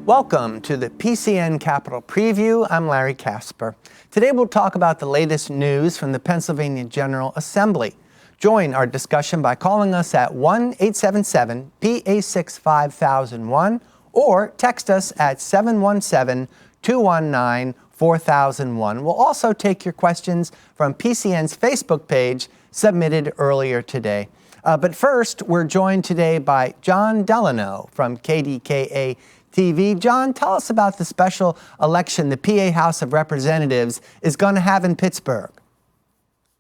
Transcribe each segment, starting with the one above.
Welcome to the PCN Capitol Preview. I'm Larry Casper. Today we'll talk about the latest news from the Pennsylvania General Assembly. Join our discussion by calling us at 1-877-PA65001 or text us at 717-219-4001. We'll also take your questions from PCN's Facebook page submitted earlier today. But first, we're joined today by Jon Delano from KDKA TV. Jon, tell us about the special election the PA House of Representatives is going to have in Pittsburgh.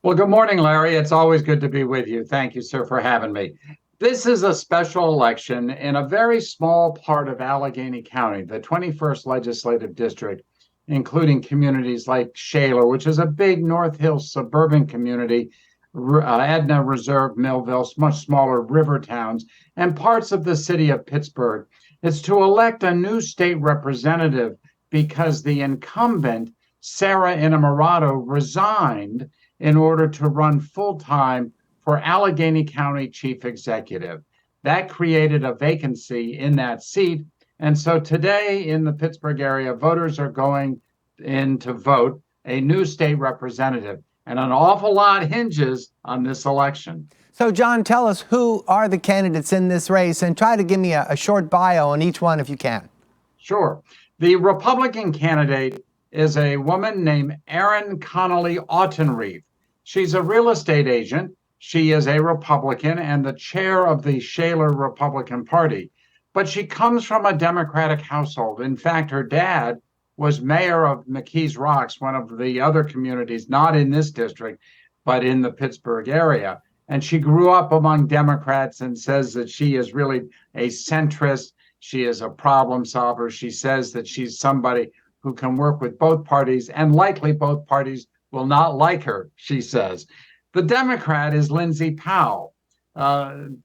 Well, good morning, Larry. It's always good to be with you. Thank you, sir, for having me. This is a special election in a very small part of Allegheny County, the 21st Legislative District, including communities like Shaler, which is a big North Hills suburban community, Edna, Reserve, Millville, much smaller river towns, and parts of the city of Pittsburgh. It's to elect a new state representative because the incumbent, Sarah Innamorato, resigned in order to run full-time for Allegheny County Chief Executive. That created a vacancy in that seat. And so today in the Pittsburgh area, voters are going in to vote a new state representative. And an awful lot hinges on this election. So, Jon, tell us who are the candidates in this race and try to give me a short bio on each one if you can. Sure. The Republican candidate is a woman named Erin Connolly Autenrieth. She's a real estate agent. She is a Republican and the chair of the Shaler Republican Party. But she comes from a Democratic household. In fact, her dad was mayor of McKees Rocks, one of the other communities, not in this district, but in the Pittsburgh area. And she grew up among Democrats and says that she is really a centrist. She is a problem solver. She says that she's somebody who can work with both parties, and likely both parties will not like her, she says. The Democrat is Lindsay Powell.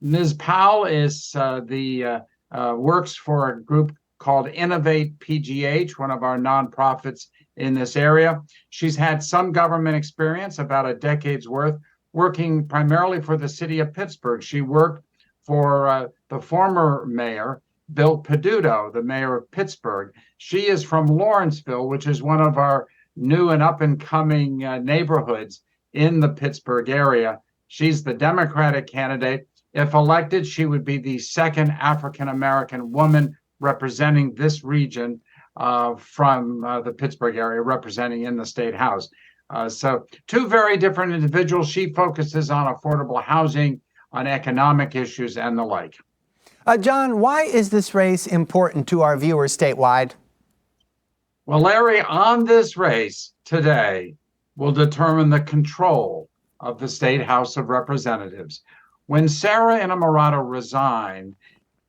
Ms. Powell is works for a group called Innovate PGH, one of our nonprofits in this area. She's had some government experience, about a decade's worth, working primarily for the city of Pittsburgh. She worked for the former mayor, Bill Peduto, the mayor of Pittsburgh. She is from Lawrenceville, which is one of our new and up-and-coming neighborhoods in the Pittsburgh area. She's the Democratic candidate. If elected, she would be the second African-American woman representing this region from the Pittsburgh area, representing in the state house. So two very different individuals. She focuses on affordable housing, on economic issues, and the like. Jon, why is this race important to our viewers statewide? Well, Larry, on this race today will determine the control of the State House of Representatives. When Sarah Innamorato resigned,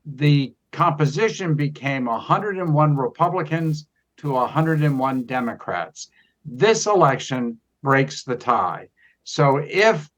the composition became 101 Republicans to 101 Democrats. This election breaks the tie. So if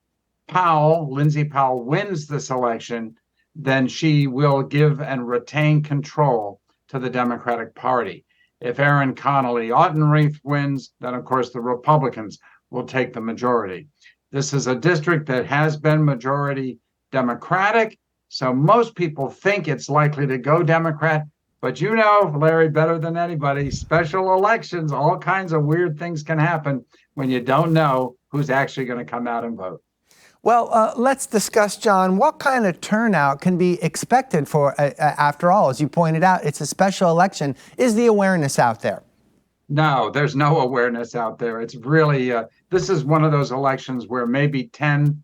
Lindsay Powell wins this election, then she will give and retain control to the Democratic Party. If Erin Connolly Autenrieth wins, then of course the Republicans will take the majority. This is a district that has been majority Democratic, so most people think it's likely to go Democrat. But you know, Larry, better than anybody, special elections, all kinds of weird things can happen when you don't know who's actually going to come out and vote. Well, let's discuss, Jon, what kind of turnout can be expected for, after all, as you pointed out, it's a special election. Is the awareness out there? No, there's no awareness out there. It's really, this is one of those elections where maybe 10%,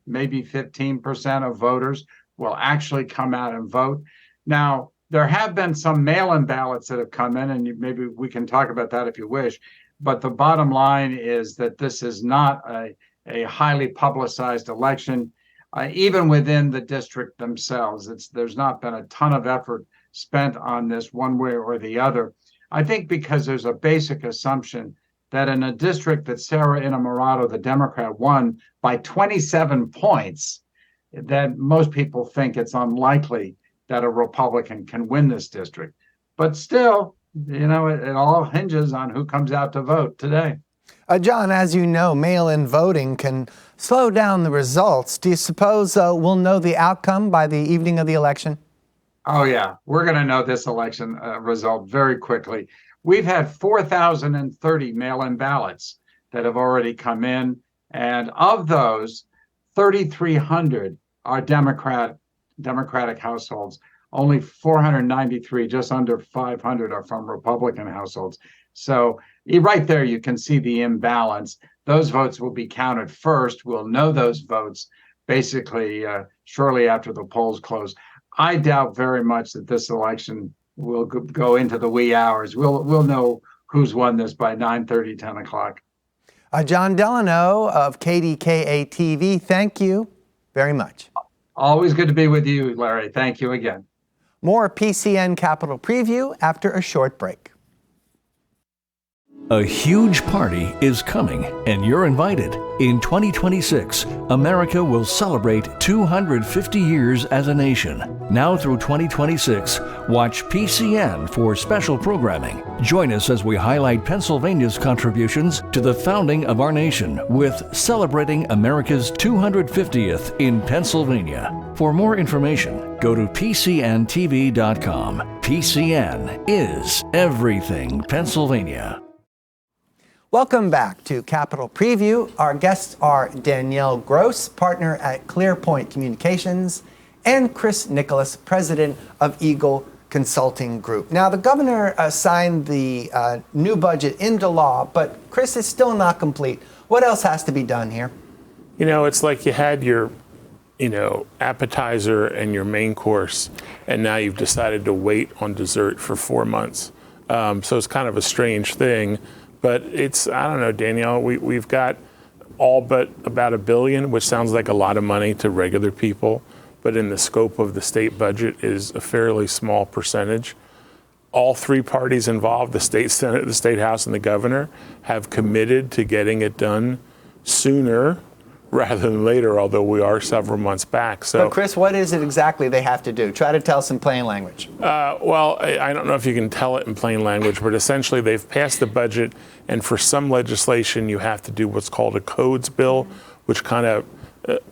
maybe 15% of voters will actually come out and vote. Now, there have been some mail-in ballots that have come in, and maybe we can talk about that if you wish. But the bottom line is that this is not a highly publicized election, even within the district themselves. There's not been a ton of effort spent on this one way or the other. I think because there's a basic assumption that in a district that Sarah Innamorato, the Democrat, won by 27 points, that most people think it's unlikely that a Republican can win this district. But still, you know, it all hinges on who comes out to vote today. Jon, as you know, mail-in voting can slow down the results. Do you suppose we'll know the outcome by the evening of the election? Oh, yeah. We're going to know this election result very quickly. We've had 4,030 mail-in ballots that have already come in. And of those, 3,300 are Democratic households. Only 493, just under 500, are from Republican households. So right there, you can see the imbalance. Those votes will be counted first. We'll know those votes basically shortly after the polls close. I doubt very much that this election will go into the wee hours. We'll know who's won this by 9:30, 10 o'clock. Jon Delano of KDKA TV, thank you very much. Always good to be with you, Larry. Thank you again. More PCN Capitol Preview after a short break. A huge party is coming, and you're invited. In 2026, America will celebrate 250 years as a nation. Now through 2026, watch PCN for special programming. Join us as we highlight Pennsylvania's contributions to the founding of our nation with Celebrating America's 250th in Pennsylvania. For more information, go to PCNTV.com. PCN is everything Pennsylvania. Welcome back to Capitol Preview. Our guests are Danielle Gross, partner at ClearPoint Communications, and Chris Nicholas, president of Eagle Consulting Group. Now, the governor signed the new budget into law, but Chris, is still not complete. What else has to be done here? You know, it's like you had your, appetizer and your main course, and now you've decided to wait on dessert for 4 months. So it's kind of a strange thing. But it's, I don't know, Danielle, we've got all but about $1 billion, which sounds like a lot of money to regular people, but in the scope of the state budget is a fairly small percentage. All three parties involved, the state Senate, the state House, and the governor, have committed to getting it done sooner rather than later, although we are several months back. So, but Chris, what is it exactly they have to do? Try to tell us in plain language. Well, I don't know if you can tell it in plain language, but essentially they've passed the budget, and for some legislation you have to do what's called a codes bill, which kind of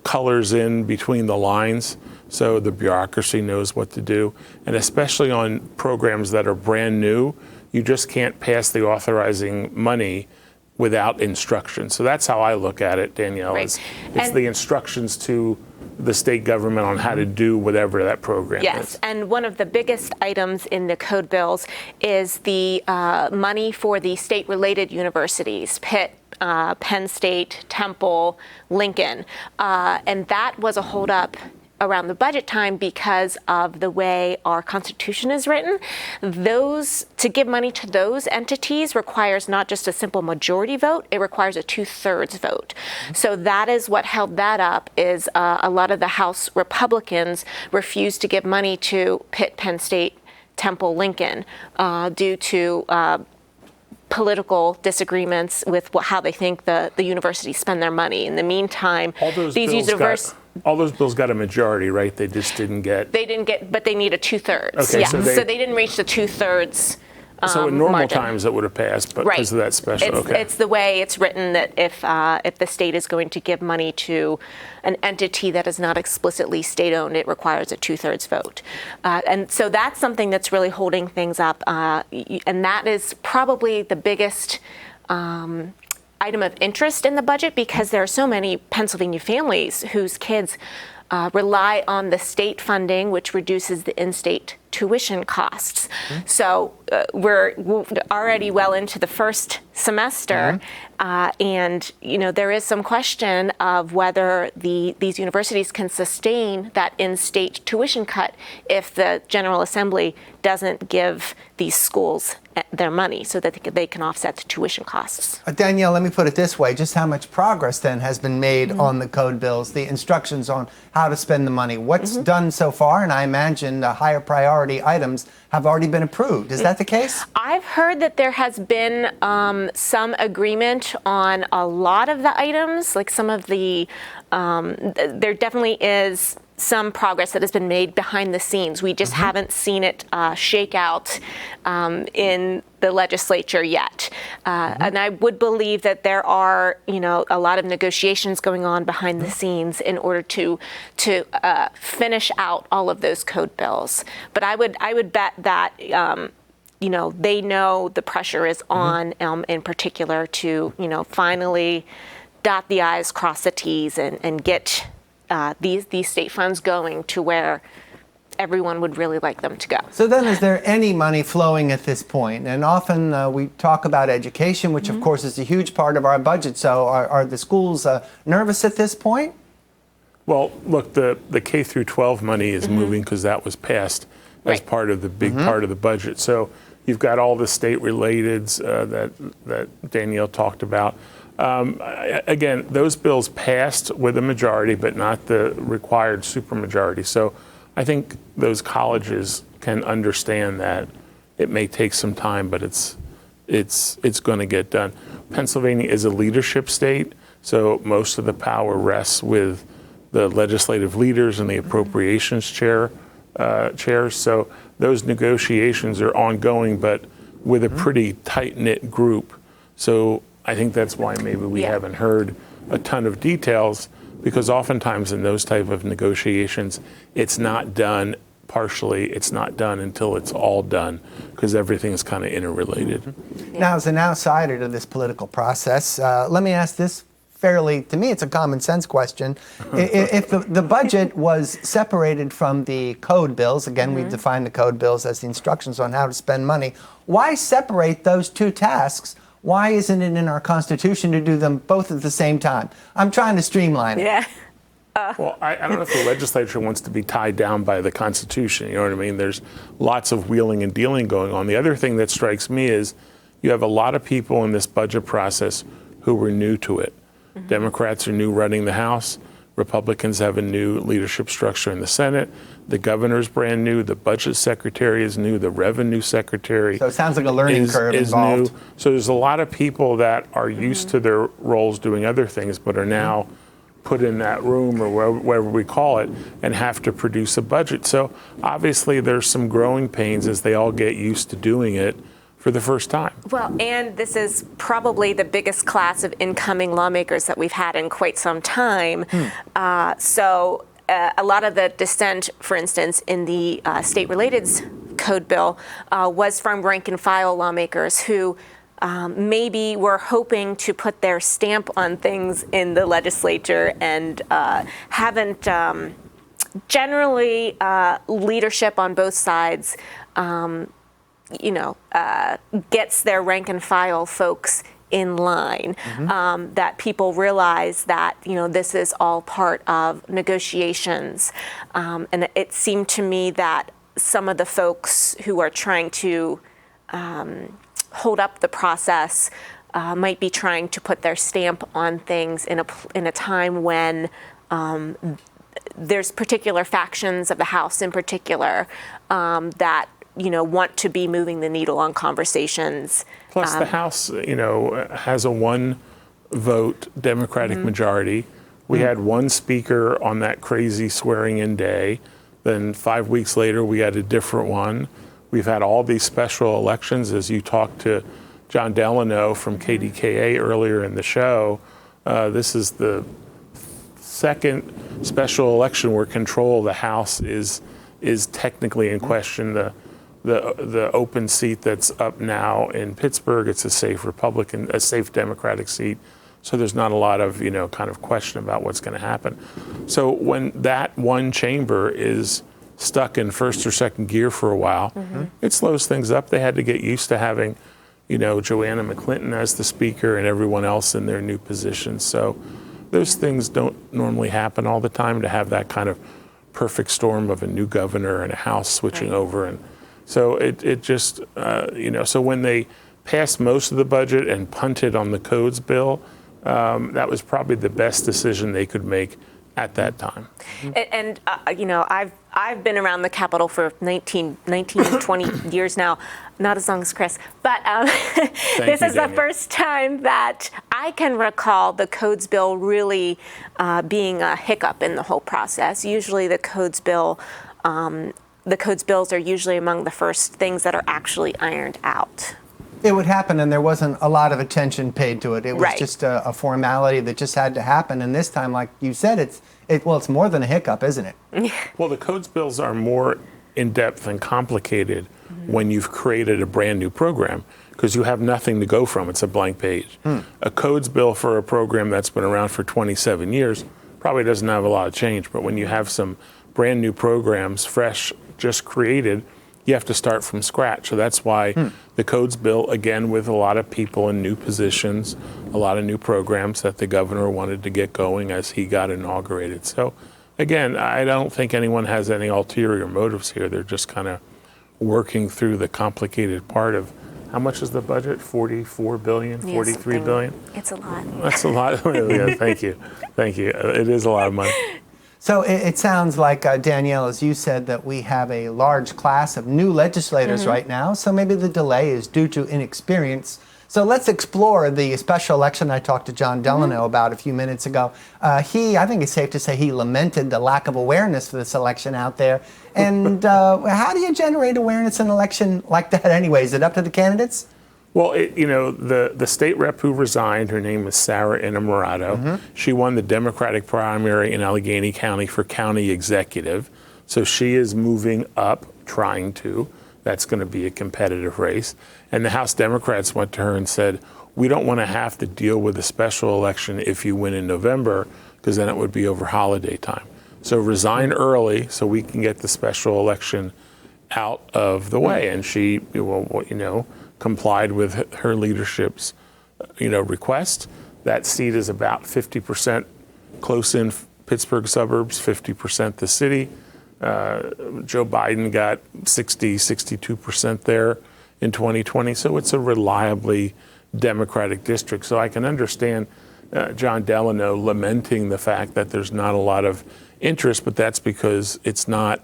colors in between the lines so the bureaucracy knows what to do. And especially on programs that are brand new, you just can't pass the authorizing money without instructions. So that's how I look at it, Danielle. Right. It's the instructions to the state government on how to do whatever that program is. Yes, and one of the biggest items in the code bills is the money for the state-related universities, Pitt, Penn State, Temple, Lincoln, and that was a holdup around the budget time because of the way our Constitution is written. To give money to those entities requires not just a simple majority vote, it requires a 2/3 vote. So that is what held that up, is a lot of the House Republicans refused to give money to Pitt, Penn State, Temple, Lincoln due to political disagreements with how they think the universities spend their money. In the meantime, these universities... All those bills got a majority, right? They just didn't get... They didn't get, but they need a 2/3. Okay, yeah. so they didn't reach the 2/3 So in normal margin. times it would have passed, but Right. because of that special, It's the way it's written that if the state is going to give money to an entity that is not explicitly state-owned, it requires a 2/3 vote. And so that's something that's really holding things up. And that is probably the biggest item of interest in the budget, because there are so many Pennsylvania families whose kids rely on the state funding, which reduces the in-state tuition costs. So we're already well into the first semester, and there is some question of whether these universities can sustain that in-state tuition cut if the General Assembly doesn't give these schools their money so that they can offset the tuition costs. Danielle, let me put it this way. Just how much progress then has been made on the code bills, the instructions on how to spend the money? What's done so far? And I imagine the higher priority items have already been approved. Is that the case? I've heard that there has been some agreement on a lot of the items, like some of the, there definitely is some progress that has been made behind the scenes. We just haven't seen it shake out in the legislature yet. And I would believe that there are, a lot of negotiations going on behind the scenes in order to finish out all of those code bills. But I would bet that they know the pressure is on, in particular, to finally dot the I's, cross the T's, and get these state funds going to where everyone would really like them to go. So then, is there any money flowing at this point? And often we talk about education, which of course is a huge part of our budget. So are the schools nervous at this point? Well, look, the K through 12 money is moving because that was passed as part of the big part of the budget. So you've got all the state relateds that Danielle talked about. Again, those bills passed with a majority, but not the required supermajority. So I think those colleges can understand that it may take some time, but it's going to get done. Pennsylvania is a leadership state, so most of the power rests with the legislative leaders and the appropriations chairs. So those negotiations are ongoing, but with a pretty tight-knit group. So I think that's why maybe we haven't heard a ton of details, because oftentimes in those type of negotiations, it's not done partially, it's not done until it's all done, because everything is kind of interrelated. Now, as an outsider to this political process, let me ask this to me, it's a common sense question. If the budget was separated from the code bills, again, we've defined the code bills as the instructions on how to spend money, why separate those two tasks? Why isn't it in our Constitution to do them both at the same time? I'm trying to streamline it. Yeah. Well, I don't know if the legislature wants to be tied down by the Constitution. You know what I mean? There's lots of wheeling and dealing going on. The other thing that strikes me is you have a lot of people in this budget process who were new to it. Democrats are new running the House. Republicans have a new leadership structure in the Senate. The governor's brand new. The budget secretary is new. The revenue secretary So it sounds like a learning curve involved. new. So there's a lot of people that are used to their roles doing other things, but are now put in that room or wherever we call it and have to produce a budget. So obviously there's some growing pains as they all get used to doing it for the first time. Well, and this is probably the biggest class of incoming lawmakers that we've had in quite some time. So a lot of the dissent, for instance, in the state relateds code bill was from rank and file lawmakers who maybe were hoping to put their stamp on things in the legislature and haven't generally leadership on both sides gets their rank and file folks in line, that people realize that, this is all part of negotiations. And it seemed to me that some of the folks who are trying to hold up the process might be trying to put their stamp on things in a time when there's particular factions of the House in particular that want to be moving the needle on conversations. Plus the House, has a one vote Democratic majority. We had one speaker on that crazy swearing in day. Then 5 weeks later, we had a different one. We've had all these special elections, as you talked to Jon Delano from KDKA earlier in the show. This is the second special election where control of the House is technically in question. The open seat that's up now in Pittsburgh, it's a safe Democratic seat. So there's not a lot of, kind of question about what's going to happen. So when that one chamber is stuck in first or second gear for a while, it slows things up. They had to get used to having, Joanna McClinton as the speaker and everyone else in their new positions. So those things don't normally happen all the time, to have that kind of perfect storm of a new governor and a House switching over. And so it just, so when they passed most of the budget and punted on the codes bill, that was probably the best decision they could make at that time. And I've I've been around the Capitol for 19, 20 years now, not as long as Chris, but this is the first time that I can recall the codes bill really being a hiccup in the whole process. Usually the codes bills are usually among the first things that are actually ironed out. It would happen, and there wasn't a lot of attention paid to it. It was Right. just a formality that just had to happen. And this time, like you said, it's more than a hiccup, isn't it? Well, the codes bills are more in-depth and complicated when you've created a brand new program, because you have nothing to go from. It's a blank page. A codes bill for a program that's been around for 27 years probably doesn't have a lot of change. But when you have some brand new programs, fresh, just created, you have to start from scratch. So that's why the codes bill, again, with a lot of people in new positions, a lot of new programs that the governor wanted to get going as he got inaugurated. So again, I don't think anyone has any ulterior motives here. They're just kind of working through the complicated part of how much is the budget? 44 billion, 43 billion? It's a lot. That's a lot. Yeah, thank you. Thank you. It is a lot of money. So it sounds like, Danielle, as you said, that we have a large class of new legislators right now. So maybe the delay is due to inexperience. So let's explore the special election I talked to Jon Delano about a few minutes ago. I think it's safe to say he lamented the lack of awareness for this election out there. And how do you generate awareness in an election like that anyway? Is it up to the candidates? Well, the state rep who resigned, her name is Sarah Innamorato. She won the Democratic primary in Allegheny County for county executive. So she is moving up, trying to. That's going to be a competitive race. And the House Democrats went to her and said, we don't want to have to deal with a special election if you win in November, because then it would be over holiday time. So resign early so we can get the special election out of the way. And she, complied with her leadership's, request. That seat is about 50% close in Pittsburgh suburbs, 50% the city. Joe Biden got 62% there in 2020. So it's a reliably Democratic district. So I can understand Jon Delano lamenting the fact that there's not a lot of interest, but that's because it's not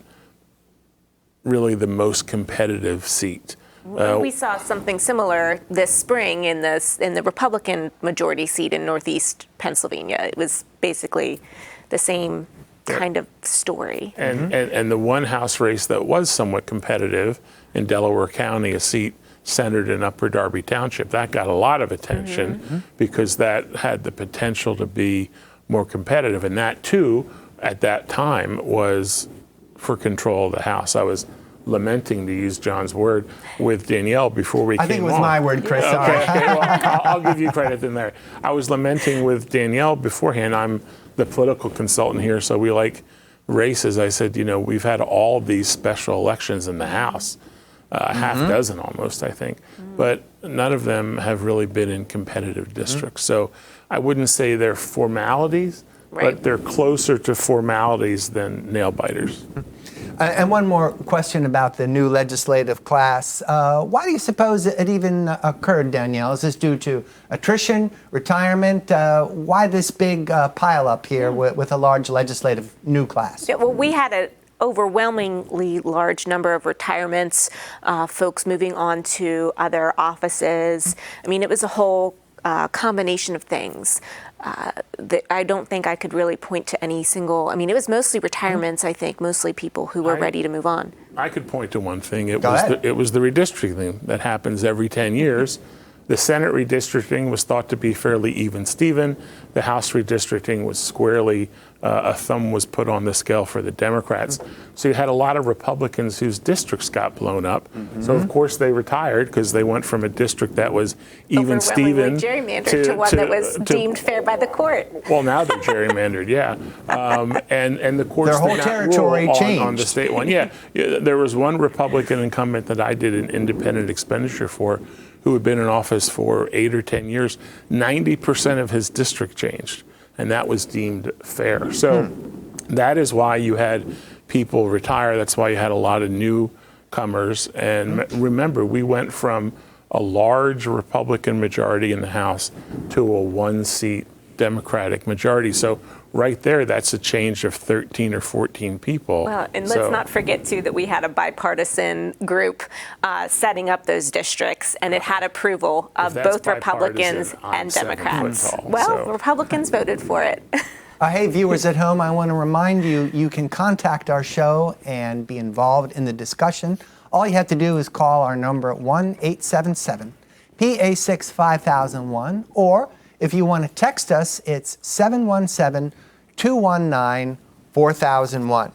really the most competitive seat. We saw something similar this spring in the Republican majority seat in Northeast Pennsylvania. It was basically the same kind of story. And the one House race that was somewhat competitive in Delaware County, a seat centered in Upper Darby Township, that got a lot of attention because that had the potential to be more competitive. And that too, at that time, was for control of the House. I was lamenting, to use John's word, with Danielle before we came on. I think it was my word, Chris. Okay, well, I'll give you credit in there. I was lamenting with Danielle beforehand. I'm the political consultant here, so we like races. I said, we've had all these special elections in the House, a half dozen almost, I think, but none of them have really been in competitive districts. So I wouldn't say they're formalities, but they're closer to formalities than nail biters. And one more question about the new legislative class. Why do you suppose it even occurred, Danielle? Is this due to attrition, retirement? Why this big pile up here with a large legislative new class? Yeah, well, we had an overwhelmingly large number of retirements, folks moving on to other offices. I mean, it was a whole combination of things. That I don't think I could really point to any single. I mean, it was mostly retirements. I think mostly people who were ready to move on. I could point to one thing. It was the redistricting that happens every 10 years. The Senate redistricting was thought to be fairly even-steven. The House redistricting was squarely, a thumb was put on the scale for the Democrats. So you had a lot of Republicans whose districts got blown up. So of course they retired because they went from a district that was even-steven gerrymandered to one that was deemed fair by the court. Well, now they're gerrymandered, yeah. And the courts Their whole did not territory rule changed. on the state one. Yeah, there was one Republican incumbent that I did an independent expenditure for, who had been in office for 8 or 10 years. 90% of his district changed, and that was deemed fair. So that is why you had people retire. That's why you had a lot of newcomers. And remember, we went from a large Republican majority in the House to a one-seat Democratic majority. So right there, that's a change of 13 or 14 people. Well, and let's not forget, too, that we had a bipartisan group setting up those districts, and it had approval of both Republicans and Democrats. Well, Republicans voted for it. Hey, viewers at home, I want to remind you, you can contact our show and be involved in the discussion. All you have to do is call our number at 1-877-PA6-5001, or if you want to text us, it's 717-219-4001.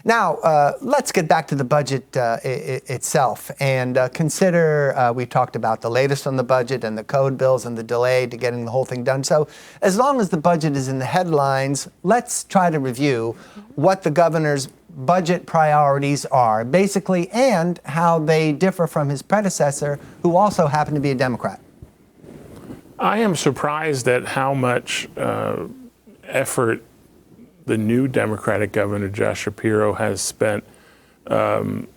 Now, let's get back to the budget itself and consider, we talked about the latest on the budget and the code bills and the delay to getting the whole thing done. So as long as the budget is in the headlines, let's try to review what the governor's budget priorities are, basically, and how they differ from his predecessor, who also happened to be a Democrat. I am surprised at how much effort the new Democratic governor, Josh Shapiro, has spent talking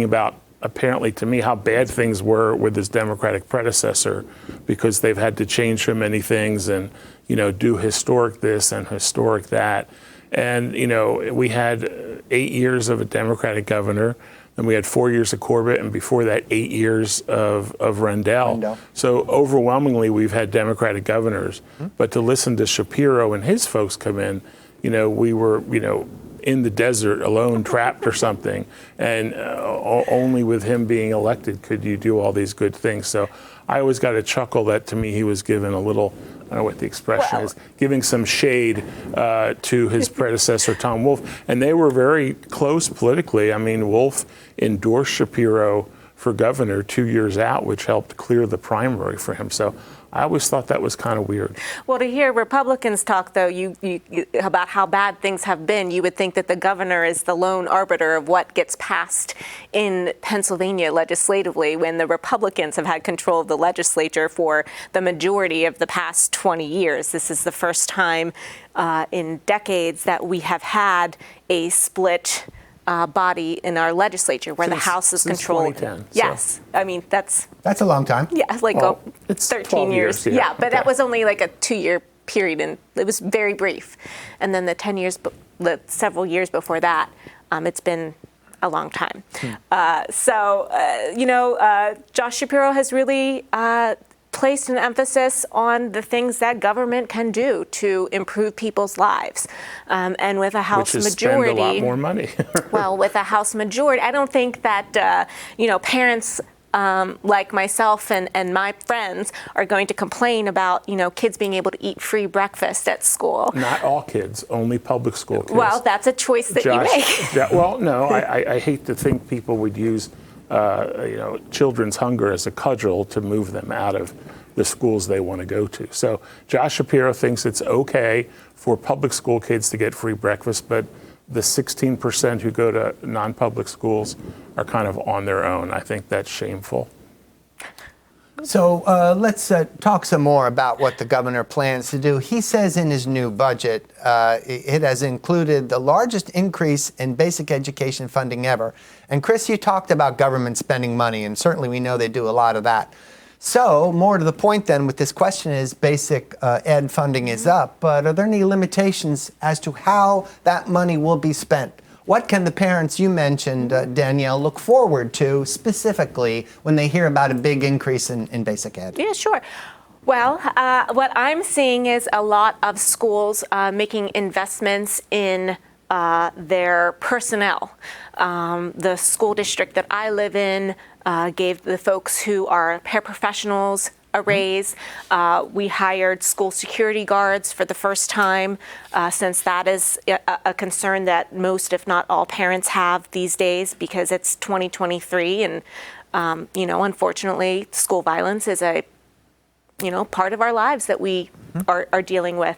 about, apparently to me, how bad things were with his Democratic predecessor, because they've had to change so many things and, do historic this and historic that. And, we had 8 years of a Democratic governor. Then we had 4 years of Corbett, and before that, 8 years of Rendell. So overwhelmingly, we've had Democratic governors. But to listen to Shapiro and his folks come in, we were, in the desert alone, trapped or something. And only with him being elected could you do all these good things. So I always got a chuckle that, to me, he was given a little, I don't know what the expression is, giving some shade to his predecessor, Tom Wolf. And they were very close politically. I mean, Wolf endorsed Shapiro for governor 2 years out, which helped clear the primary for him. So I always thought that was kind of weird. Well, to hear Republicans talk, though, you about how bad things have been, you would think that the governor is the lone arbiter of what gets passed in Pennsylvania legislatively, when the Republicans have had control of the legislature for the majority of the past 20 years. This is the first time in decades that we have had a split body in our legislature where the House is controlled. 2010, yes, I mean that's a long time. Yeah, like it's 13 years. Yeah, but that was only like a 2-year period, and it was very brief. And then the 10 years, the several years before that, it's been a long time. Josh Shapiro has really placed an emphasis on the things that government can do to improve people's lives. And with a House majority, spend a lot more money. Well, with a House majority, I don't think that parents like myself and my friends are going to complain about kids being able to eat free breakfast at school. Not all kids, only public school kids. Well, that's a choice that you make. Well, no, I hate to think people would use children's hunger as a cudgel to move them out of the schools they want to go to. So Josh Shapiro thinks it's okay for public school kids to get free breakfast, but the 16% who go to non-public schools are kind of on their own. I think that's shameful. So let's talk some more about what the governor plans to do. He says in his new budget, it has included the largest increase in basic education funding ever. And Chris, you talked about government spending money, and certainly we know they do a lot of that. So more to the point then with this question is basic ed funding is up, but are there any limitations as to how that money will be spent? What can the parents you mentioned, Danielle, look forward to specifically when they hear about a big increase in basic ed? Yeah, sure. Well, what I'm seeing is a lot of schools making investments in their personnel. The school district that I live in gave the folks who are paraprofessionals a raise. We hired school security guards for the first time, since that is a concern that most, if not all, parents have these days, because it's 2023, and unfortunately, school violence is a part of our lives that we are dealing with.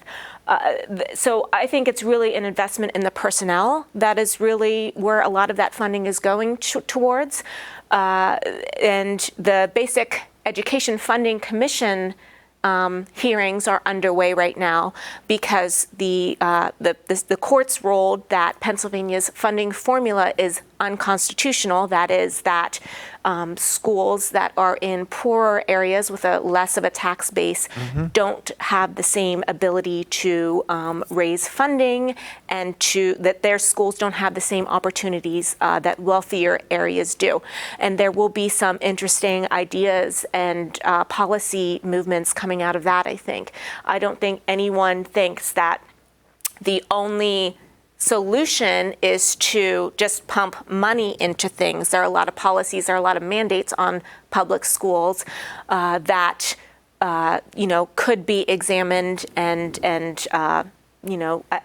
So I think it's really an investment in the personnel that is really where a lot of that funding is going towards. And the Basic Education Funding Commission hearings are underway right now because the courts ruled that Pennsylvania's funding formula is unconstitutional. That is that schools that are in poorer areas with less of a tax base don't have the same ability to raise funding, and that their schools don't have the same opportunities that wealthier areas do. And there will be some interesting ideas and policy movements coming out of that, I think. I don't think anyone thinks that the only solution is to just pump money into things. There are a lot of policies, there are a lot of mandates on public schools that could be examined and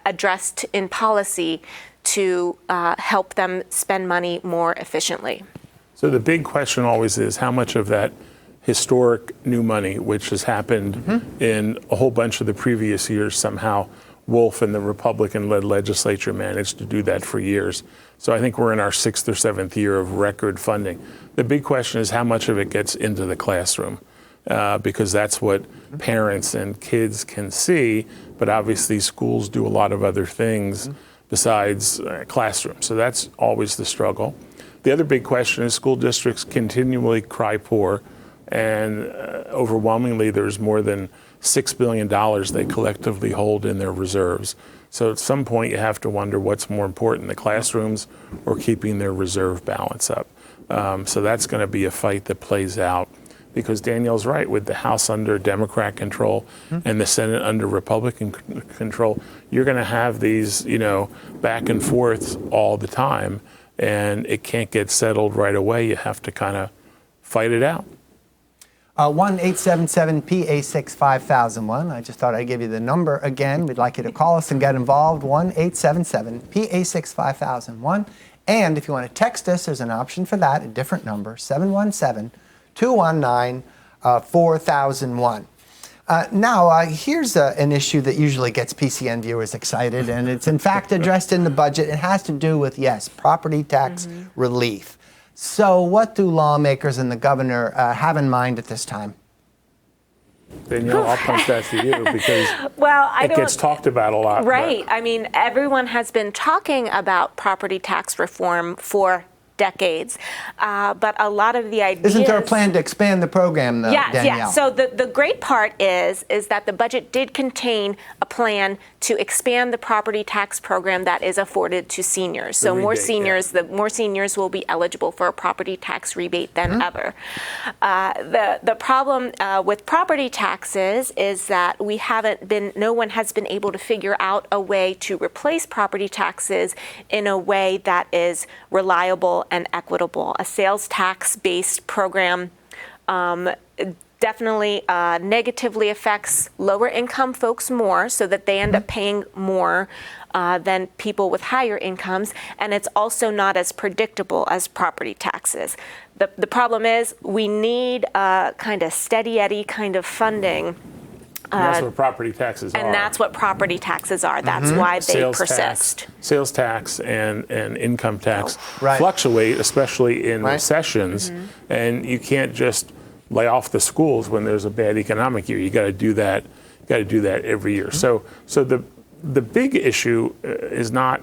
addressed in policy to help them spend money more efficiently. So the big question always is how much of that historic new money, which has happened in a whole bunch of the previous years, somehow Wolf and the Republican-led legislature managed to do that for years. So I think we're in our 6th or 7th year of record funding. The big question is how much of it gets into the classroom, because that's what parents and kids can see, but obviously schools do a lot of other things besides classrooms. So that's always the struggle. The other big question is school districts continually cry poor, and overwhelmingly there's more than $6 billion they collectively hold in their reserves. So at some point you have to wonder what's more important, the classrooms or keeping their reserve balance up. So that's going to be a fight that plays out, because Danielle's right, with the House under Democrat control and the Senate under Republican control, you're going to have these, back and forth all the time, and it can't get settled right away. You have to kind of fight it out. 1-877-PA6-5001. I just thought I'd give you the number again. We'd like you to call us and get involved. 1-877-PA6-5001. And if you want to text us, there's an option for that, a different number, 717-219-4001. Now, here's an issue that usually gets PCN viewers excited, and it's in fact addressed in the budget. It has to do with, yes, property tax relief. So what do lawmakers and the governor have in mind at this time? Danielle, I'll punt that to you because it gets talked about a lot. Right. I mean, everyone has been talking about property tax reform for decades, but a lot of the ideas... Isn't there a plan to expand the program, though, Danielle? Yes. So the great part is that the budget did contain a plan to expand the property tax program that is afforded to seniors. So more seniors will be eligible for a property tax rebate than ever. The problem with property taxes is that no one has been able to figure out a way to replace property taxes in a way that is reliable and equitable. A sales tax-based program definitely negatively affects lower income folks more, so that they end up paying more than people with higher incomes, and it's also not as predictable as property taxes. The problem is we need kind of steady Eddie kind of funding. That's what property taxes are. And that's what property taxes are. That's why they persist. Sales tax and income tax fluctuate, especially in recessions, and you can't just lay off the schools when there's a bad economic year. You got to do that. Every year. So the big issue is not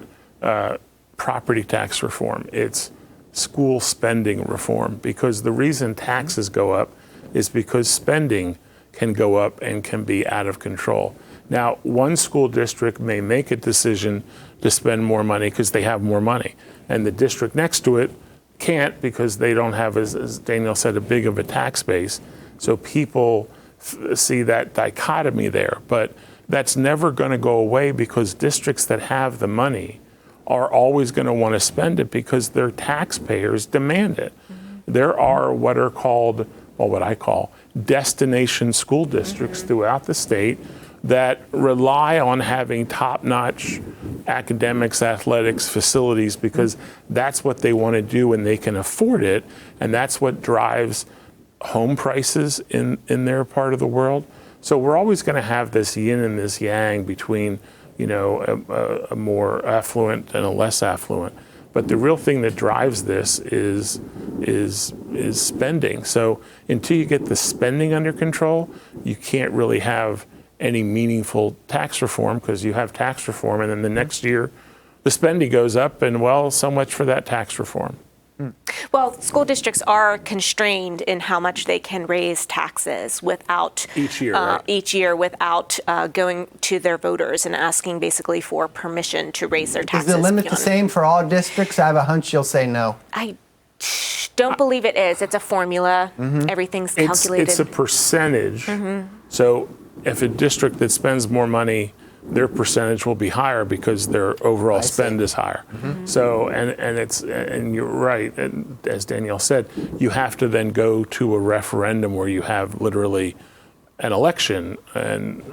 property tax reform. It's school spending reform, because the reason taxes go up is because spending can go up and can be out of control. Now, one school district may make a decision to spend more money because they have more money, and the district next to it can't because they don't have, as Danielle said, a big of a tax base. So people see that dichotomy there, but that's never going to go away, because districts that have the money are always going to want to spend it because their taxpayers demand it. There are what I call destination school districts throughout the state that rely on having top-notch academics, athletics, facilities, because that's what they want to do and they can afford it, and that's what drives home prices in their part of the world. So we're always going to have this yin and this yang between, a more affluent and a less affluent. But the real thing that drives this is spending. So until you get the spending under control, you can't really have any meaningful tax reform, because you have tax reform and then the next year the spending goes up, and well, so much for that tax reform. Well, school districts are constrained in how much they can raise taxes without Each year, right? each year without going to their voters and asking basically for permission to raise their Is taxes. the limit the beyond- same for all districts? I have a hunch you'll say no. I don't believe it is. It's a formula. Everything's calculated. It's a percentage. So if a district that spends more money, their percentage will be higher because their overall spend is higher. So, and you're right, and as Danielle said, you have to then go to a referendum where you have literally an election, and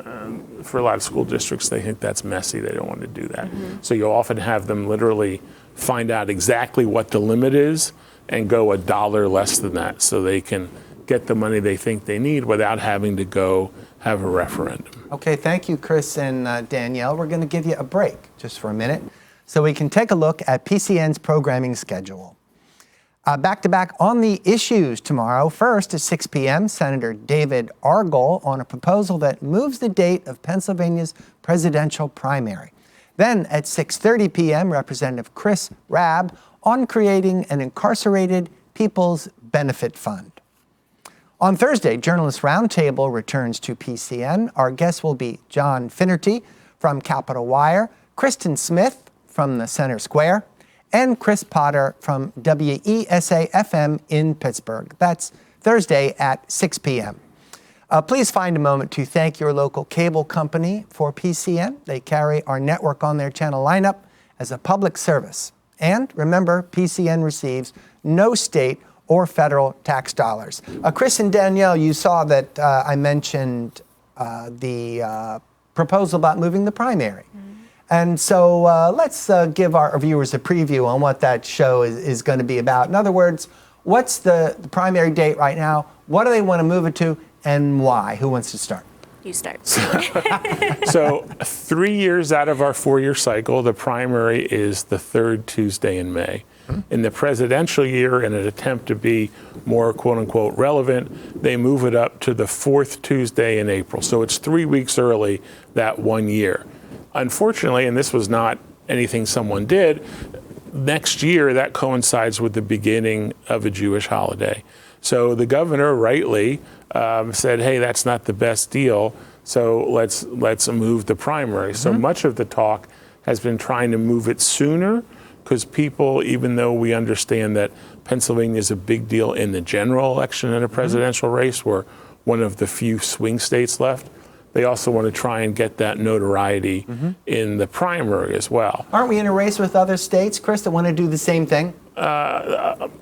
for a lot of school districts, they think that's messy. They don't want to do that. So you'll often have them literally find out exactly what the limit is and go $1 less than that, so they can get the money they think they need without having to go have a referendum. Okay, thank you, Chris and Danielle. We're going to give you a break just for a minute so we can take a look at PCN's programming schedule. Back to back on the issues tomorrow. First at 6 p.m., Senator David Argall on a proposal that moves the date of Pennsylvania's presidential primary. Then at 6:30 p.m., Representative Chris Rabb on creating an incarcerated people's benefit fund. On Thursday, Journalist Roundtable returns to PCN. Our guests will be John Finnerty from Capitol Wire, Kristen Smith from the Center Square, and Chris Potter from WESA-FM in Pittsburgh. That's Thursday at 6 p.m. Please find a moment to thank your local cable company for PCN. They carry our network on their channel lineup as a public service. And remember, PCN receives no state or federal tax dollars. Chris and Danielle, you saw that I mentioned the proposal about moving the primary. And so let's give our viewers a preview on what that show is going to be about. In other words, what's the primary date right now? What do they want to move it to, and why? Who wants to start? You start. So 3 years out of our 4-year cycle, the primary is the third Tuesday in May. In the presidential year, in an attempt to be more quote-unquote relevant, they move it up to the fourth Tuesday in April. So it's 3 weeks early that 1 year. Unfortunately, and this was not anything someone did, next year that coincides with the beginning of a Jewish holiday. So the governor rightly said, hey, that's not the best deal, so let's move the primary. So much of the talk has been trying to move it sooner, because people, even though we understand that Pennsylvania is a big deal in the general election and a presidential race, we're one of the few swing states left, they also want to try and get that notoriety in the primary as well. Aren't we in a race with other states, Chris, that want to do the same thing?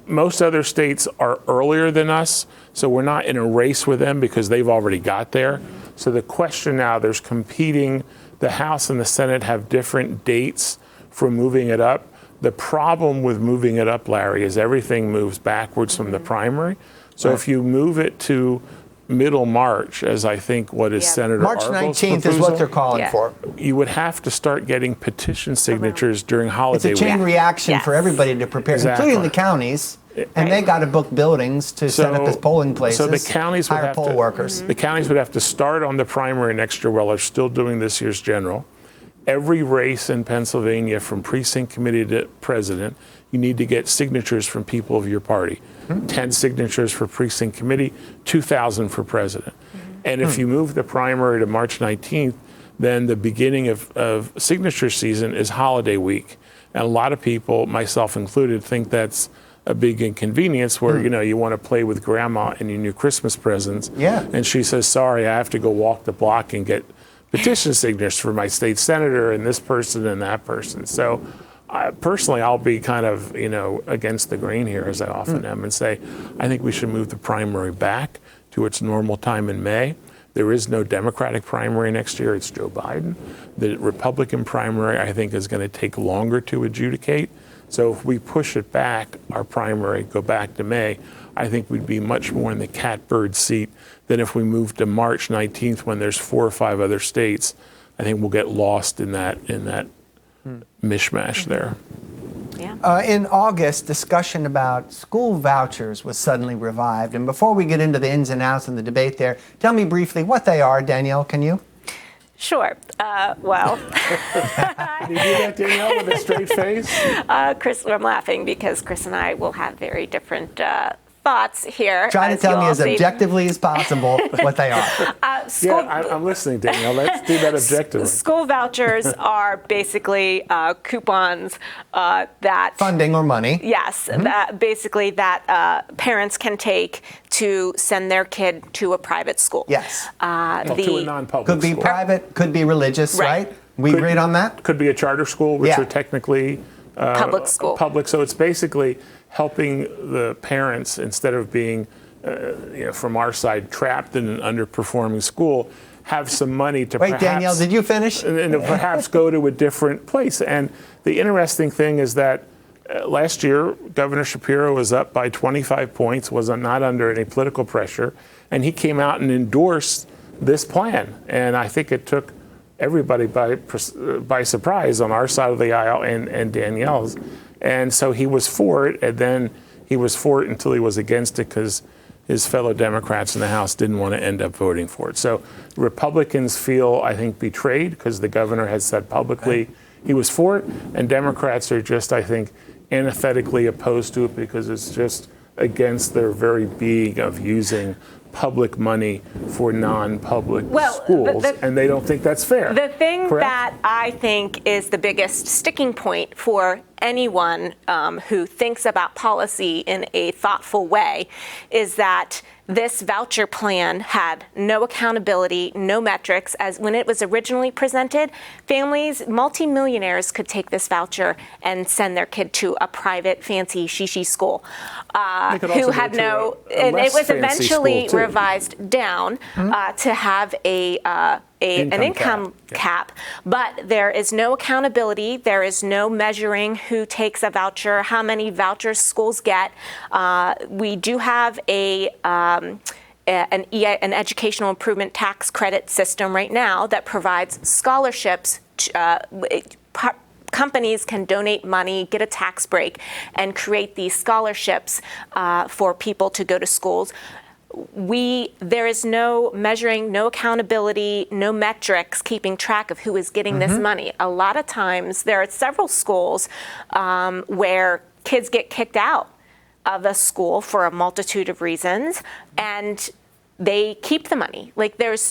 Most other states are earlier than us, so we're not in a race with them because they've already got there. So the question now, there's competing, the House and the Senate have different dates for moving it up. The problem with moving it up, Larry, is everything moves backwards from the primary. So if you move it to middle March, as I think what is Senator March Argall's 19th proposal, is what they're calling for. you would have to start getting petition signatures during holiday It's a chain week. reaction for everybody to prepare, including the counties. And they got to book buildings to set up as polling places. So the counties would hire have poll to, workers. The counties would have to start on the primary next year while they're still doing this year's general. Every race in Pennsylvania, from precinct committee to president, you need to get signatures from people of your party. 10 signatures for precinct committee, 2,000 for president. And if you move the primary to March 19th, then the beginning of signature season is holiday week. And a lot of people, myself included, think that's a big inconvenience where, you want to play with grandma and your new Christmas presents. Yeah. And she says, sorry, I have to go walk the block and get petition signatures for my state senator and this person and that person. So personally, I'll be kind of, against the grain here, as I often am, and say, I think we should move the primary back to its normal time in May. There is no Democratic primary next year. It's Joe Biden. The Republican primary, I think, is going to take longer to adjudicate. So if we push it back, our primary, go back to May, I think we'd be much more in the catbird seat than if we move to March 19th when there's 4 or 5 other states. I think we'll get lost in that mishmash there. Yeah. In August, discussion about school vouchers was suddenly revived. And before we get into the ins and outs and the debate there, tell me briefly what they are, Danielle, can you? Sure. Well, Can you do that, Danielle, with a straight face? Chris, I'm laughing because Chris and I will have very different thoughts here. Try to tell me as objectively as possible what they are. I'm listening, Danielle. Let's do that objectively. School vouchers are basically coupons that funding or money. Yes, that parents can take to send their kid to a private school. Yes. To a non-public could be school. private, could be religious, right? We agreed on that? Could be a charter school, which are technically public school. Public, so it's basically helping the parents, instead of being, from our side, trapped in an underperforming school, have some money to Wait, Danielle, did you finish? And perhaps go to a different place. And the interesting thing is that last year, Governor Shapiro was up by 25 points, was not under any political pressure, and he came out and endorsed this plan. And I think it took everybody by surprise on our side of the aisle and Danielle's. And so he was for it, and then he was for it until he was against it because his fellow Democrats in the House didn't want to end up voting for it. So Republicans feel, I think, betrayed because the governor has said publicly he was for it, and Democrats are just, I think, antithetically opposed to it because it's just against their very being of using public money for non-public schools, and they don't think that's fair. The thing correct? that I think is the biggest sticking point for anyone who thinks about policy in a thoughtful way is that this voucher plan had no accountability, no metrics. As when it was originally presented, families, multimillionaires could take this voucher and send their kid to a private fancy shishi school who had no, and it was eventually revised down to have an income cap, but there is no accountability. There is no measuring who takes a voucher, how many vouchers schools get. We do have an educational improvement tax credit system right now that provides scholarships. Companies can donate money, get a tax break, and create these scholarships for people to go to schools. There is no measuring, no accountability, no metrics keeping track of who is getting this money. A lot of times there are several schools where kids get kicked out of a school for a multitude of reasons, and they keep the money. Like if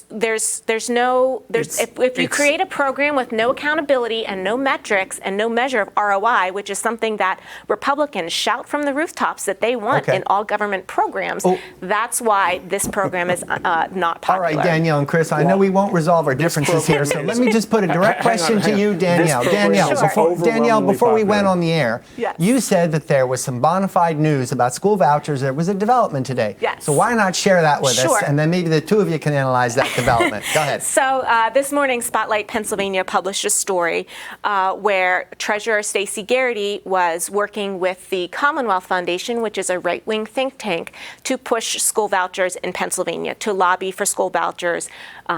you create a program with no accountability and no metrics and no measure of ROI, which is something that Republicans shout from the rooftops that they want in all government programs, that's why this program is not popular. All right, Danielle and Chris, I know we won't resolve our differences here, so let me just put a direct question to you, Danielle. Danielle, before we went on the air, you said that there was some bona fide news about school vouchers. There was a development today. Yes. So why not share that with us? And then maybe the two of you can analyze that development. Go ahead. So this morning, Spotlight Pennsylvania published a story where Treasurer Stacey Garrity was working with the Commonwealth Foundation, which is a right-wing think tank, to push school vouchers in Pennsylvania, to lobby for school vouchers.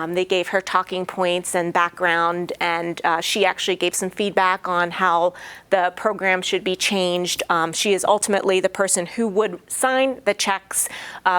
They gave her talking points and background, and she actually gave some feedback on how the program should be changed. She is ultimately the person who would sign the checks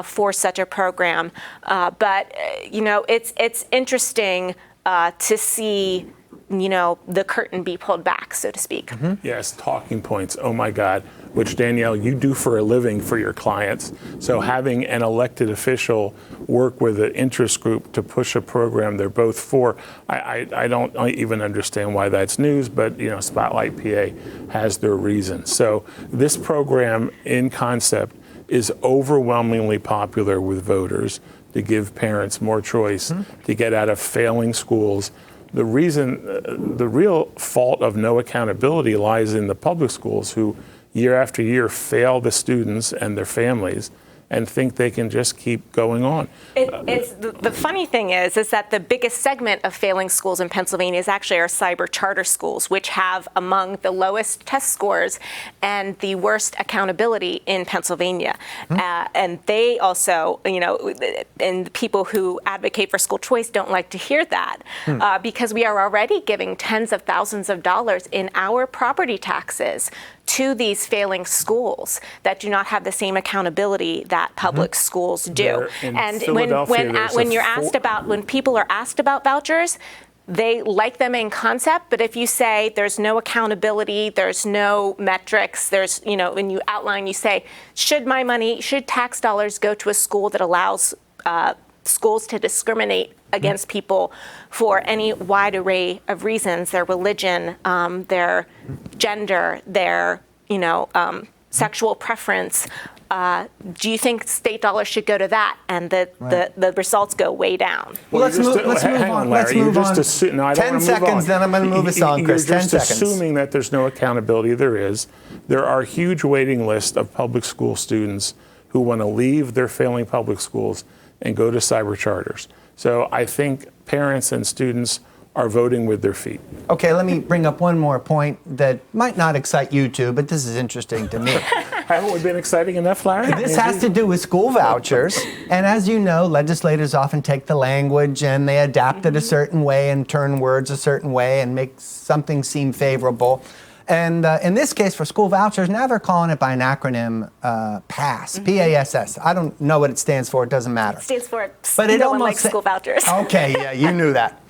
for such a program. But it's interesting to see, the curtain be pulled back, so to speak. Yes, talking points. Oh my God, which Danielle, you do for a living for your clients. So having an elected official work with an interest group to push a program they're both for, I don't even understand why that's news, but Spotlight PA has their reasons. So this program in concept is overwhelmingly popular with voters to give parents more choice to get out of failing schools. The real fault of no accountability lies in the public schools who year after year fail the students and their families and think they can just keep going on. The funny thing is that the biggest segment of failing schools in Pennsylvania is actually our cyber charter schools, which have among the lowest test scores and the worst accountability in Pennsylvania. And they also, and people who advocate for school choice don't like to hear that because we are already giving tens of thousands of dollars in our property taxes to these failing schools that do not have the same accountability that public schools do. And when people are asked about vouchers, they like them in concept, but if you say there's no accountability, there's no metrics, there's, when you outline, you say, should tax dollars go to a school that allows schools to discriminate against people for any wide array of reasons, their religion, their gender, their, sexual preference? Do you think state dollars should go to that, and the results go way down? Well, let's move on. Let's move on. 10 seconds, then I'm going to move us on, Chris. 10 seconds. You're just assuming that there's no accountability. There is. There are huge waiting lists of public school students who want to leave their failing public schools and go to cyber charters. So I think parents and students are voting with their feet. Okay, let me bring up one more point that might not excite you two, but this is interesting to me. Haven't we been exciting enough, Larry? This has to do with school vouchers. And as you know, legislators often take the language and they adapt it a certain way and turn words a certain way and make something seem favorable. And in this case, for school vouchers, now they're calling it by an acronym, PASS, P-A-S-S. I don't know what it stands for. It doesn't matter. It stands for but no one likes school vouchers. Okay, yeah, you knew that.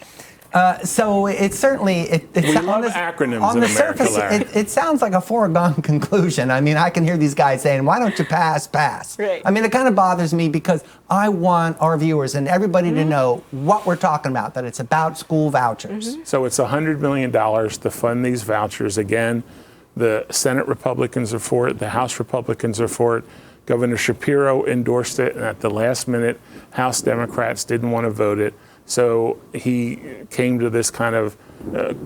So it certainly, we love acronyms on the America, surface, it sounds like a foregone conclusion. I mean, I can hear these guys saying, why don't you pass? Right. I mean, it kind of bothers me because I want our viewers and everybody to know what we're talking about, that it's about school vouchers. So it's $100 million to fund these vouchers. Again, the Senate Republicans are for it, the House Republicans are for it. Governor Shapiro endorsed it, and at the last minute, House Democrats didn't want to vote it. So he came to this kind of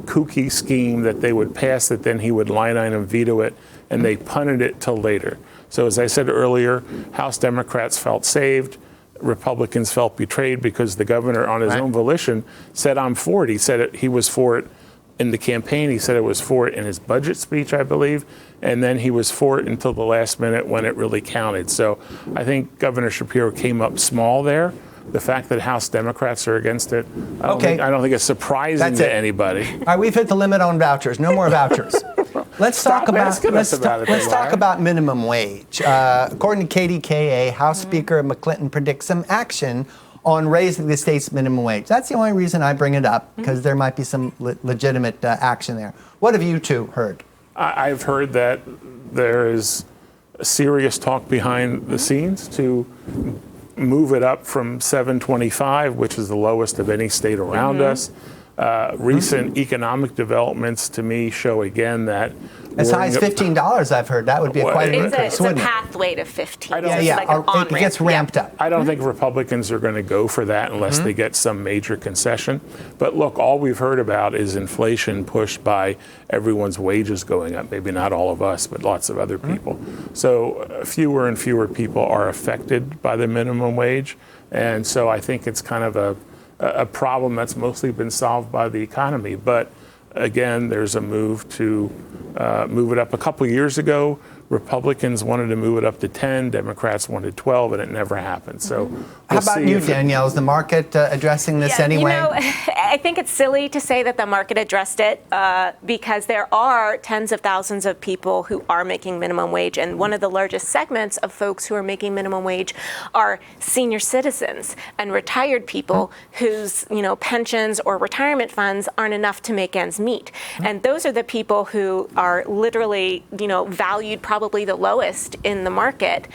kooky scheme that they would pass it, then he would line item veto it, and they punted it till later. So as I said earlier, House Democrats felt saved. Republicans felt betrayed because the governor, on his own volition, said, I'm for it. He said he was for it in the campaign. He said it was for it in his budget speech, I believe. And then he was for it until the last minute when it really counted. So I think Governor Shapiro came up small there. The fact that House Democrats are against it, I don't think it's surprising to anybody. All right, we've hit the limit on vouchers. No more vouchers. Let's talk about minimum wage. According to KDKA, House Speaker McClinton predicts some action on raising the state's minimum wage. That's the only reason I bring it up, because there might be some legitimate action there. What have you two heard? I've heard that there is serious talk behind the scenes to move it up from $7.25, which is the lowest of any state around us. Recent economic developments to me show again that as high as $15, I've heard. That would be quite an increase. It's a pathway to 15. It gets ramped up. I don't think Republicans are going to go for that unless they get some major concession. But look, all we've heard about is inflation pushed by everyone's wages going up. Maybe not all of us, but lots of other people. So fewer and fewer people are affected by the minimum wage. And so I think it's kind of a problem that's mostly been solved by the economy. But again, there's a move to move it up. A couple of years ago, Republicans wanted to move it up to 10, Democrats wanted 12, and it never happened. So how about you, Danielle? Is the market addressing this anyway? I think it's silly to say that the market addressed it because there are tens of thousands of people who are making minimum wage, and one of the largest segments of folks who are making minimum wage are senior citizens and retired people whose pensions or retirement funds aren't enough to make ends meet. And those are the people who are literally valued probably the lowest in the market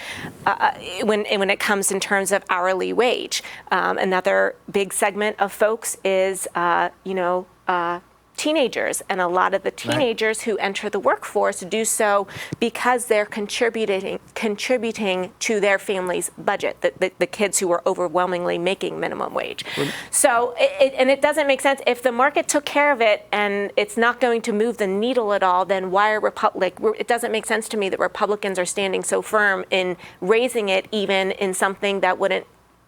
when it comes in terms of hourly wage. Another big segment of folks is teenagers, and a lot of the teenagers who enter the workforce do so because they're contributing to their family's budget, the kids who are overwhelmingly making minimum wage. So it doesn't make sense. If the market took care of it and it's not going to move the needle at all, then why are it doesn't make sense to me that Republicans are standing so firm in raising it even in something that wouldn't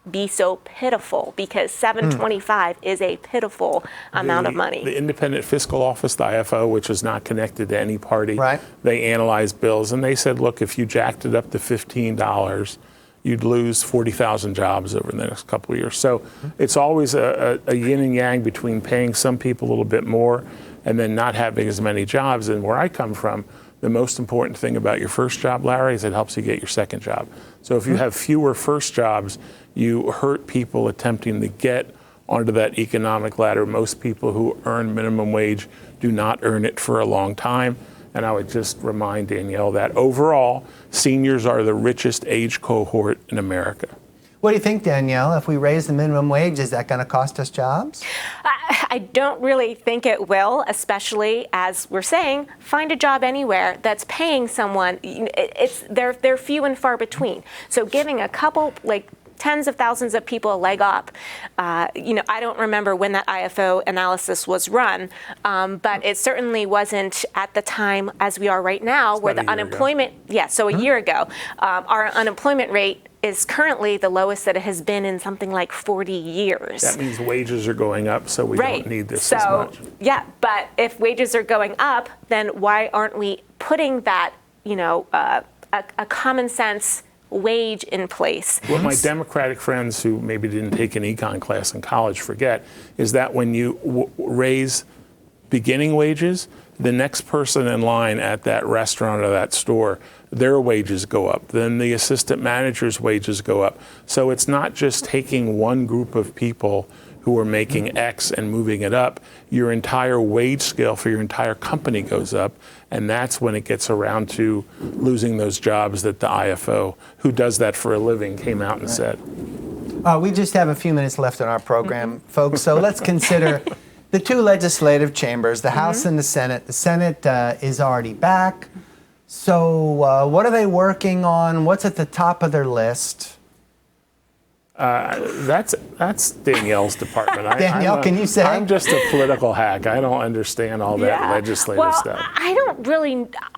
be so pitiful, because $7.25 is a pitiful amount of money. The Independent Fiscal Office, the IFO, which is not connected to any party, they analyze bills, and they said, look, if you jacked it up to $15, you'd lose 40,000 jobs over the next couple of years. So it's always a yin and yang between paying some people a little bit more and then not having as many jobs. And where I come from, the most important thing about your first job, Larry, is it helps you get your second job. So if you have fewer first jobs, you hurt people attempting to get onto that economic ladder. Most people who earn minimum wage do not earn it for a long time. And I would just remind Danielle that overall, seniors are the richest age cohort in America. What do you think, Danielle? If we raise the minimum wage, is that going to cost us jobs? I don't really think it will, especially as we're saying, find a job anywhere that's paying someone. They're few and far between. So giving a couple, like tens of thousands of people a leg up. I don't remember when that IFO analysis was run, but it certainly wasn't at the time as we are right now, where the unemployment, a year ago, our unemployment rate is currently the lowest that it has been in something like 40 years. That means wages are going up, so we don't need this as much. Yeah, but if wages are going up, then why aren't we putting that, a common sense wage in place? What my Democratic friends who maybe didn't take an econ class in college forget is that when you raise beginning wages, the next person in line at that restaurant or that store, their wages go up. Then the assistant manager's wages go up. So it's not just taking one group of people who are making X and moving it up. Your entire wage scale for your entire company goes up. And that's when it gets around to losing those jobs that the IFO, who does that for a living, came out and said. We just have a few minutes left in our program, folks. So let's consider the two legislative chambers, the House and the Senate. The Senate is already back. So what are they working on? What's at the top of their list? That's Danielle's department. Danielle, can you say? I'm just a political hack. I don't understand all that legislative stuff.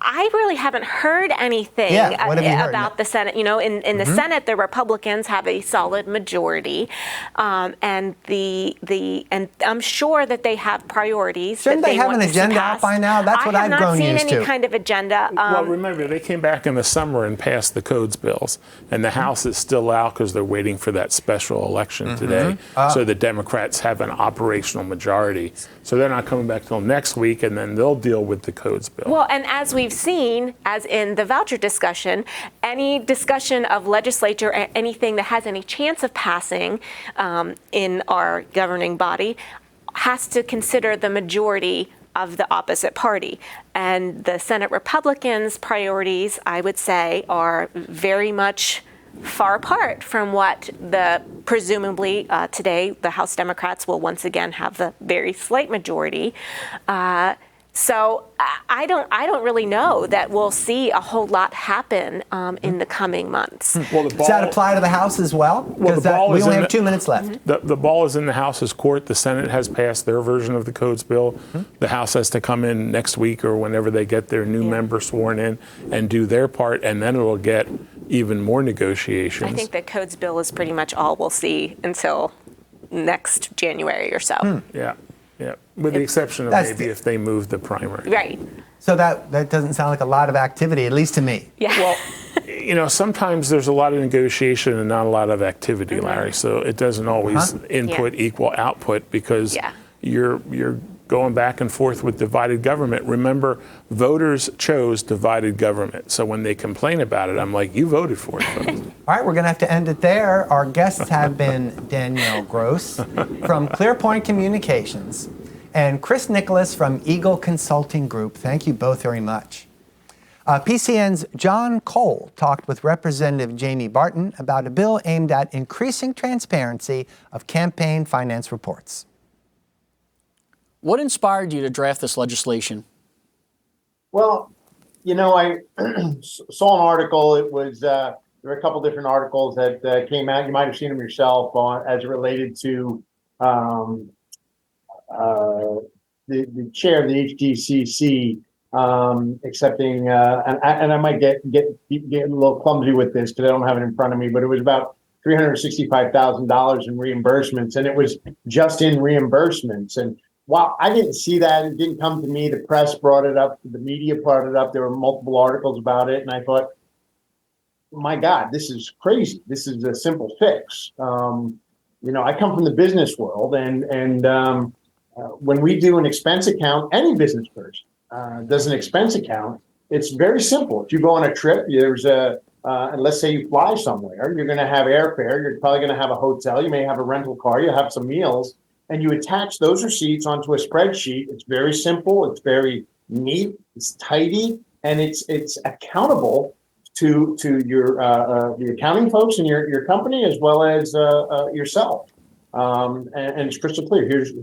I really haven't heard anything about the Senate. In the Senate, the Republicans have a solid majority, and I'm sure that they have priorities. Shouldn't they have an agenda out by now? That's what I've grown used to. I have not seen any kind of agenda. Well, remember, they came back in the summer and passed the codes bills, and the House is still out because they're waiting for that special election today. So the Democrats have an operational majority. So they're not coming back till next week, and then they'll deal with the codes bill. Well, and as we've seen, as in the voucher discussion, any discussion of legislature or anything that has any chance of passing in our governing body has to consider the majority of the opposite party. And the Senate Republicans' priorities, I would say, are very much far apart from what presumably today the House Democrats will once again have the very slight majority. So I don't really know that we'll see a whole lot happen in the coming months. Well, does that apply to the House as well? Because we only have 2 minutes left. The ball is in the House's court. The Senate has passed their version of the codes bill. The House has to come in next week or whenever they get their new member sworn in and do their part, and then it'll get even more negotiations. I think the codes bill is pretty much all we'll see until next January or so. Yeah, with the exception of maybe if they move the primary. Right. So that doesn't sound like a lot of activity, at least to me. Yeah. Well, sometimes there's a lot of negotiation and not a lot of activity, Larry. So it doesn't always input equal output because you're going back and forth with divided government. Remember, voters chose divided government. So when they complain about it, I'm like, you voted for it, folks. All right, we're going to have to end it there. Our guests have been Danielle Gross from ClearPoint Communications and Chris Nicholas from Eagle Consulting Group. Thank you both very much. PCN's John Cole talked with Representative Jamie Barton about a bill aimed at increasing transparency of campaign finance reports. What inspired you to draft this legislation? Well, I saw an article. It was there were a couple different articles that came out. You might have seen them yourself as it related to the chair of the HDCC accepting, and I might get a little clumsy with this because I don't have it in front of me, but it was about $365,000 in reimbursements, and it was just in reimbursements. And while I didn't see that, it didn't come to me. The press brought it up, the media brought it up. There were multiple articles about it, and I thought, my God, this is crazy. This is a simple fix. I come from the business world, and when we do an expense account, any business person does an expense account. It's very simple. If you go on a trip, there's and let's say you fly somewhere, you're going to have airfare. You're probably going to have a hotel. You may have a rental car. You have some meals. and you attach those receipts onto a spreadsheet. It's very simple. It's very neat. It's tidy, and it's accountable to your the accounting folks in your company as well as yourself. And it's crystal clear. Here's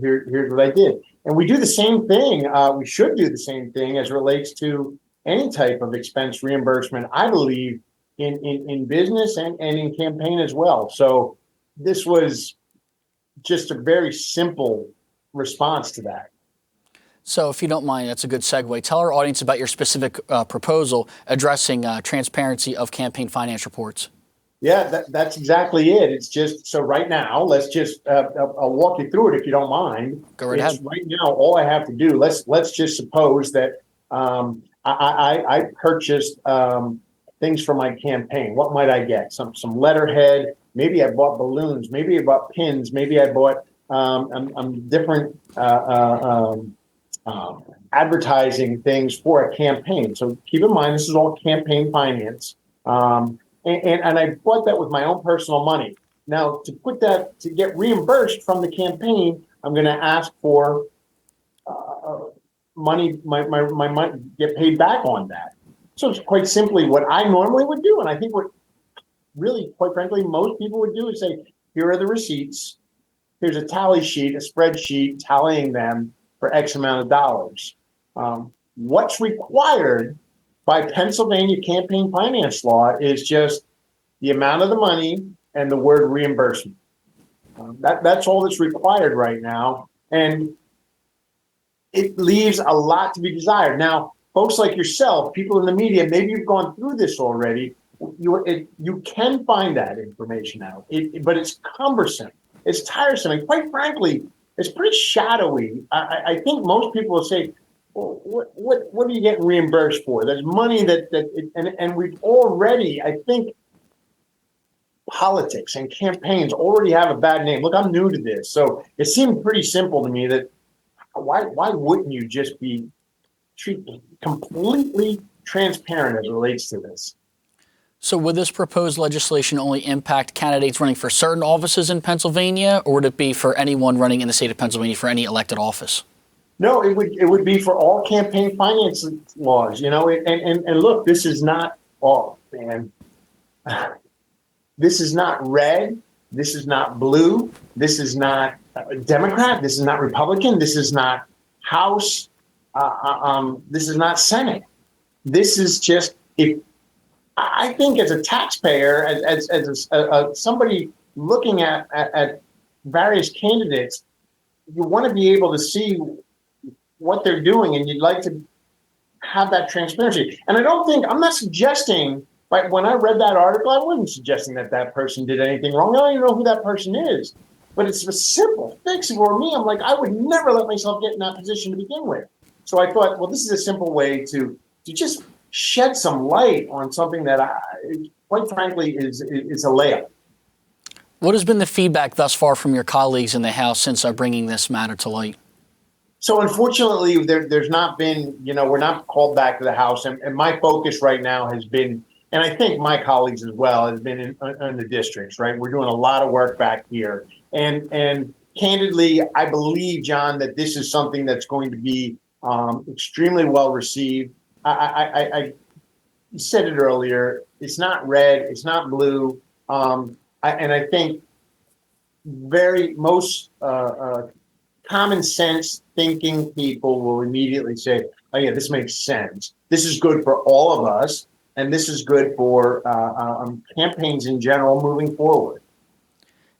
what I did. And we do the same thing. We should do the same thing as it relates to any type of expense reimbursement, I believe, in business and in campaign as well. So this was just a very simple response to that. So if you don't mind, that's a good segue. Tell our audience about your specific proposal addressing transparency of campaign finance reports. Yeah, that's exactly it. It's just, so right now, let's just, I'll walk you through it if you don't mind. Go right ahead. Right now, all I have to do, let's just suppose that I purchased things for my campaign. What might I get? Some letterhead. Maybe I bought balloons. Maybe I bought pins. Maybe I bought different advertising things for a campaign. So keep in mind, this is all campaign finance. And I bought that with my own personal money. Now, to get reimbursed from the campaign, I'm going to ask for money, my money, get paid back on that. So it's quite simply what I normally would do. And I think what really, quite frankly, most people would do is say, here are the receipts. Here's a tally sheet, a spreadsheet tallying them for X amount of dollars. What's required by Pennsylvania campaign finance law is just the amount of the money and the word reimbursement. That's all that's required right now. And it leaves a lot to be desired. Now, folks like yourself, people in the media, maybe you've gone through this already. You can find that information out, but it's cumbersome. It's tiresome. And quite frankly, it's pretty shadowy. I think most people will say, well, what are you getting reimbursed for? There's money and we've already, I think, politics and campaigns already have a bad name. Look, I'm new to this, so it seemed pretty simple to me that why wouldn't you just be completely transparent as it relates to this? So would this proposed legislation only impact candidates running for certain offices in Pennsylvania, or would it be for anyone running in the state of Pennsylvania for any elected office? No, it would be for all campaign finance laws, and look, this is not, oh man, this is not red, this is not blue, this is not Democrat, this is not Republican, this is not House, this is not Senate. This is just, I think as a taxpayer, as somebody looking at various candidates, you want to be able to see what they're doing, and you'd like to have that transparency. And I'm not suggesting, like when I read that article, I wasn't suggesting that person did anything wrong. I don't even know who that person is. But it's a simple fix for me. I'm like, I would never let myself get in that position to begin with. So I thought, well, this is a simple way to just shed some light on something that, quite frankly, is a layup. What has been the feedback thus far from your colleagues in the House since bringing this matter to light? So unfortunately, there's not been, we're not called back to the House. And my focus right now has been, and I think my colleagues as well, has been in the districts, right? We're doing a lot of work back here. And candidly, I believe, John, that this is something that's going to be extremely well received. I said it earlier, it's not red, it's not blue. And I think most common sense thinking people will immediately say, oh yeah, this makes sense. This is good for all of us. And this is good for campaigns in general moving forward.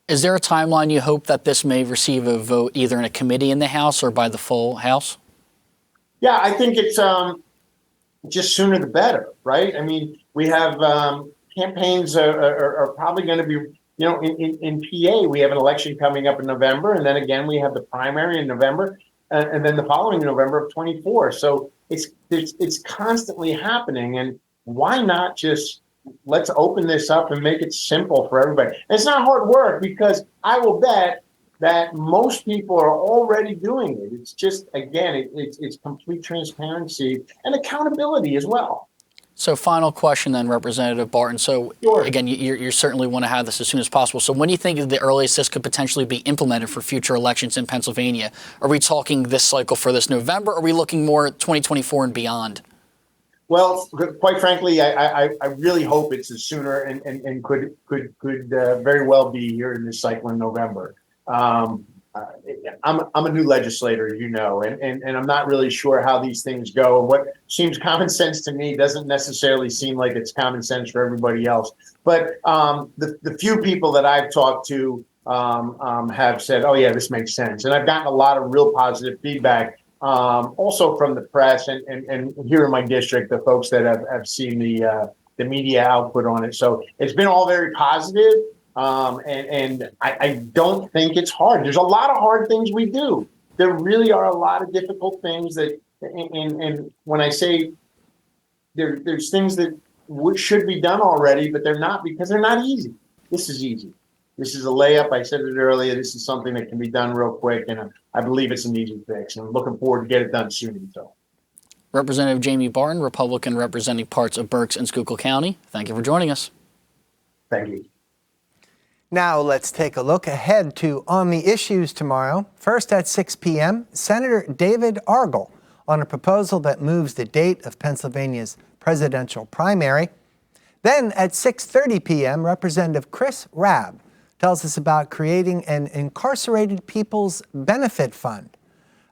Is there a timeline you hope that this may receive a vote either in a committee in the House or by the full House? Yeah, I think it's just sooner the better, right? I mean, we have campaigns are probably going to be, in PA, we have an election coming up in November, and then again, we have the primary in November, and then the following November of 24. So it's constantly happening, and why not just let's open this up and make it simple for everybody? And it's not hard work, because I will bet that most people are already doing it. It's just, again, it's complete transparency and accountability as well. So final question then, Representative Barton. So Sure. again, you certainly want to have this as soon as possible. So when do you think the earliest this could potentially be implemented for future elections in Pennsylvania? Are we talking this cycle for this November? Or are we looking more at 2024 and beyond? Well, quite frankly, I really hope it's sooner and could very well be here in this cycle in November. I'm a new legislator, you know, and I'm not really sure how these things go. What seems common sense to me doesn't necessarily seem like it's common sense for everybody else. But the few people that I've talked to have said, oh, yeah, this makes sense. And I've gotten a lot of real positive feedback, also from the press and here in my district, the folks that have seen the media output on it. So it's been all very positive. And I don't think it's hard. There's a lot of hard things we do. There really are a lot of difficult things that, and when I say there's things that should be done already, but they're not because they're not easy. This is easy. This is a layup. I said it earlier. This is something that can be done real quick, and I believe it's an easy fix. And I'm looking forward to get it done soon. So, Representative Jamie Barton, Republican representing parts of Berks and Schuylkill County. Thank you for joining us. thank you. Now let's take a look ahead to On the Issues tomorrow. First at 6 p.m., Senator David Argel on a proposal that moves the date of Pennsylvania's presidential primary. Then at 6:30 p.m., Representative Chris Rabb tells us about creating an incarcerated people's benefit fund.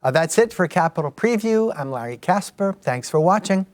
That's it for Capitol Preview. I'm Larry Kasper. Thanks for watching.